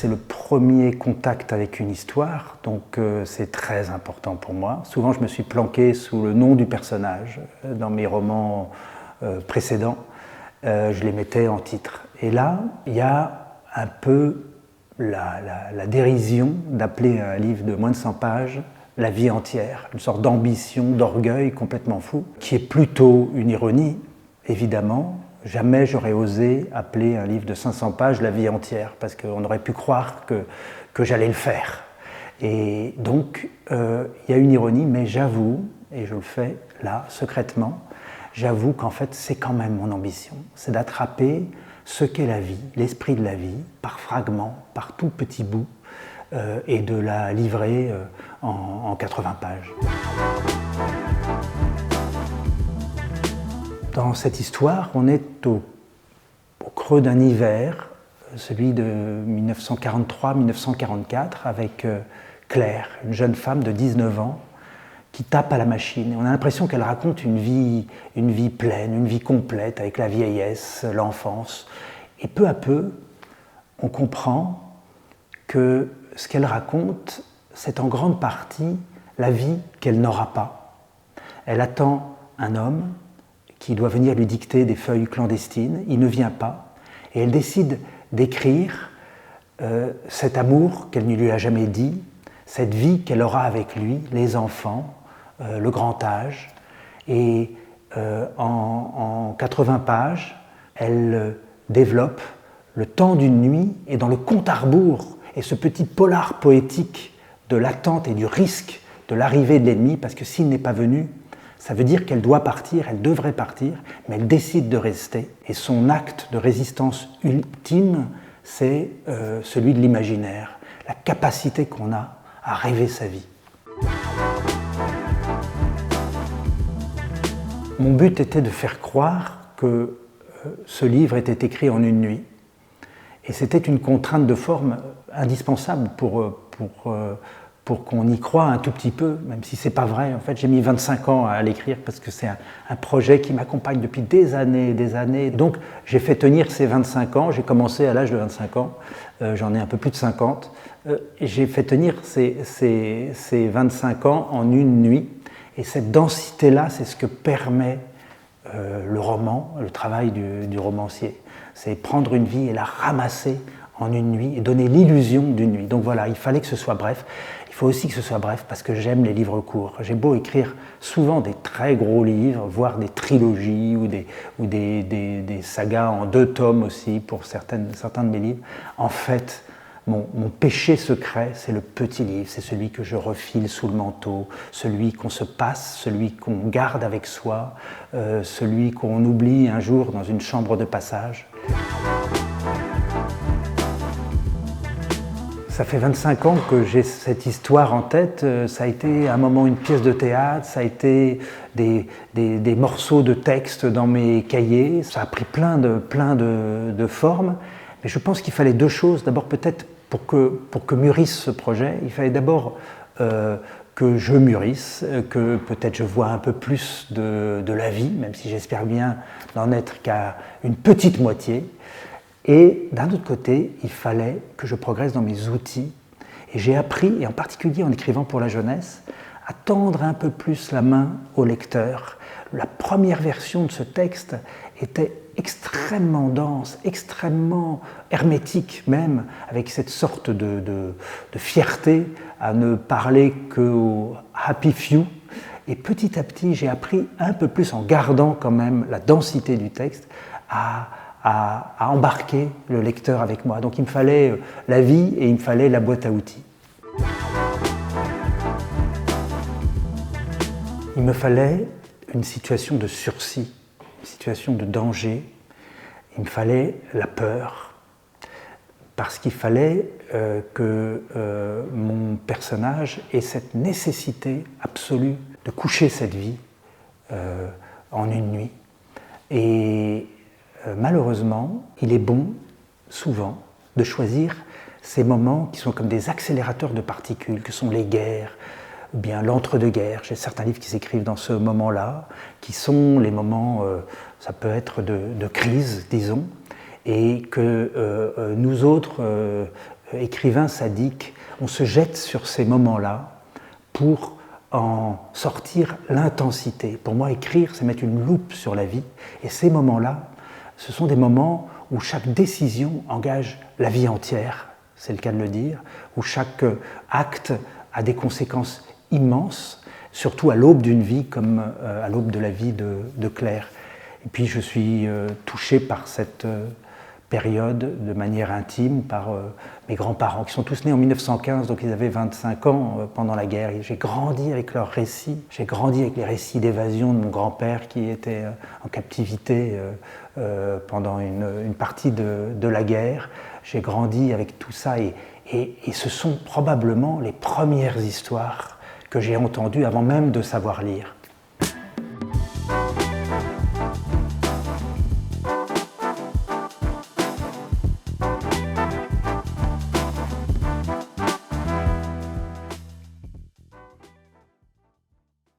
c'est le premier contact avec une histoire, donc c'est très important pour moi. Souvent, je me suis planqué sous le nom du personnage dans mes romans précédents. Je les mettais en titre. Et là, il y a un peu la dérision d'appeler un livre de moins de 100 pages la vie entière, une sorte d'ambition, d'orgueil complètement fou, qui est plutôt une ironie, évidemment. Jamais j'aurais osé appeler un livre de 500 pages la vie entière, parce qu'on aurait pu croire que j'allais le faire. Et donc, il y a une ironie, mais j'avoue, et je le fais là, secrètement, j'avoue qu'en fait, c'est quand même mon ambition. C'est d'attraper ce qu'est la vie, l'esprit de la vie, par fragments, par tout petits bouts, et de la livrer en 80 pages. Dans cette histoire, on est au creux d'un hiver, celui de 1943-1944, avec Claire, une jeune femme de 19 ans, qui tape à la machine. On a l'impression qu'elle raconte une vie pleine, une vie complète, avec la vieillesse, l'enfance. Et peu à peu, on comprend que ce qu'elle raconte, c'est en grande partie la vie qu'elle n'aura pas. Elle attend un homme qui doit venir lui dicter des feuilles clandestines, il ne vient pas, et elle décide d'écrire cet amour qu'elle ne lui a jamais dit, cette vie qu'elle aura avec lui, les enfants, le grand âge, et en 80 pages, elle développe le temps d'une nuit, et dans le compte à rebours, et ce petit polar poétique de l'attente et du risque de l'arrivée de l'ennemi, parce que s'il n'est pas venu, ça veut dire qu'elle doit partir, elle devrait partir, mais elle décide de rester. Et son acte de résistance ultime, c'est celui de l'imaginaire, la capacité qu'on a à rêver sa vie. Mon but était de faire croire que ce livre était écrit en une nuit. Et c'était une contrainte de forme indispensable pour qu'on y croie un tout petit peu, même si ce n'est pas vrai. En fait, j'ai mis 25 ans à l'écrire parce que c'est un projet qui m'accompagne depuis des années et des années. Donc, j'ai fait tenir ces 25 ans. J'ai commencé à l'âge de 25 ans. J'en ai un peu plus de 50. Et j'ai fait tenir ces 25 ans en une nuit. Et cette densité-là, c'est ce que permet le roman, le travail du romancier. C'est prendre une vie et la ramasser en une nuit et donner l'illusion d'une nuit. Donc voilà, il fallait que ce soit bref. Il faut aussi que ce soit bref parce que j'aime les livres courts. J'ai beau écrire souvent des très gros livres, voire des trilogies ou des sagas en 2 tomes aussi pour certains de mes livres. En fait, mon péché secret, c'est le petit livre, c'est celui que je refile sous le manteau, celui qu'on se passe, celui qu'on garde avec soi, celui qu'on oublie un jour dans une chambre de passage. Ça fait 25 ans que j'ai cette histoire en tête. Ça a été un moment une pièce de théâtre, ça a été des morceaux de texte dans mes cahiers. Ça a pris plein de formes. Mais je pense qu'il fallait 2 choses. D'abord, peut-être pour que mûrisse ce projet, il fallait d'abord que je mûrisse, que peut-être je vois un peu plus de la vie, même si j'espère bien n'en être qu'à une petite moitié. Et d'un autre côté, il fallait que je progresse dans mes outils. Et j'ai appris, et en particulier en écrivant pour la jeunesse, à tendre un peu plus la main au lecteur. La première version de ce texte était extrêmement dense, extrêmement hermétique même, avec cette sorte de fierté à ne parler qu'au happy few. Et petit à petit, j'ai appris un peu plus, en gardant quand même la densité du texte, à embarquer le lecteur avec moi. Donc il me fallait la vie et il me fallait la boîte à outils. Il me fallait une situation de sursis, une situation de danger. Il me fallait la peur, parce qu'il fallait que mon personnage ait cette nécessité absolue de coucher cette vie en une nuit. Et malheureusement, il est bon, souvent, de choisir ces moments qui sont comme des accélérateurs de particules, que sont les guerres, ou bien l'entre-deux-guerres. J'ai certains livres qui s'écrivent dans ce moment-là, qui sont les moments, ça peut être de crise, disons, et que nous autres, écrivain sadique, on se jette sur ces moments-là pour en sortir l'intensité. Pour moi, écrire, c'est mettre une loupe sur la vie. Et ces moments-là, ce sont des moments où chaque décision engage la vie entière, c'est le cas de le dire, où chaque acte a des conséquences immenses, surtout à l'aube d'une vie comme à l'aube de la vie de Claire. Et puis je suis touché par cette période de manière intime par mes grands-parents qui sont tous nés en 1915, donc ils avaient 25 ans pendant la guerre. J'ai grandi avec leurs récits, j'ai grandi avec les récits d'évasion de mon grand-père qui était en captivité pendant une partie de la guerre. J'ai grandi avec tout ça et ce sont probablement les premières histoires que j'ai entendues avant même de savoir lire.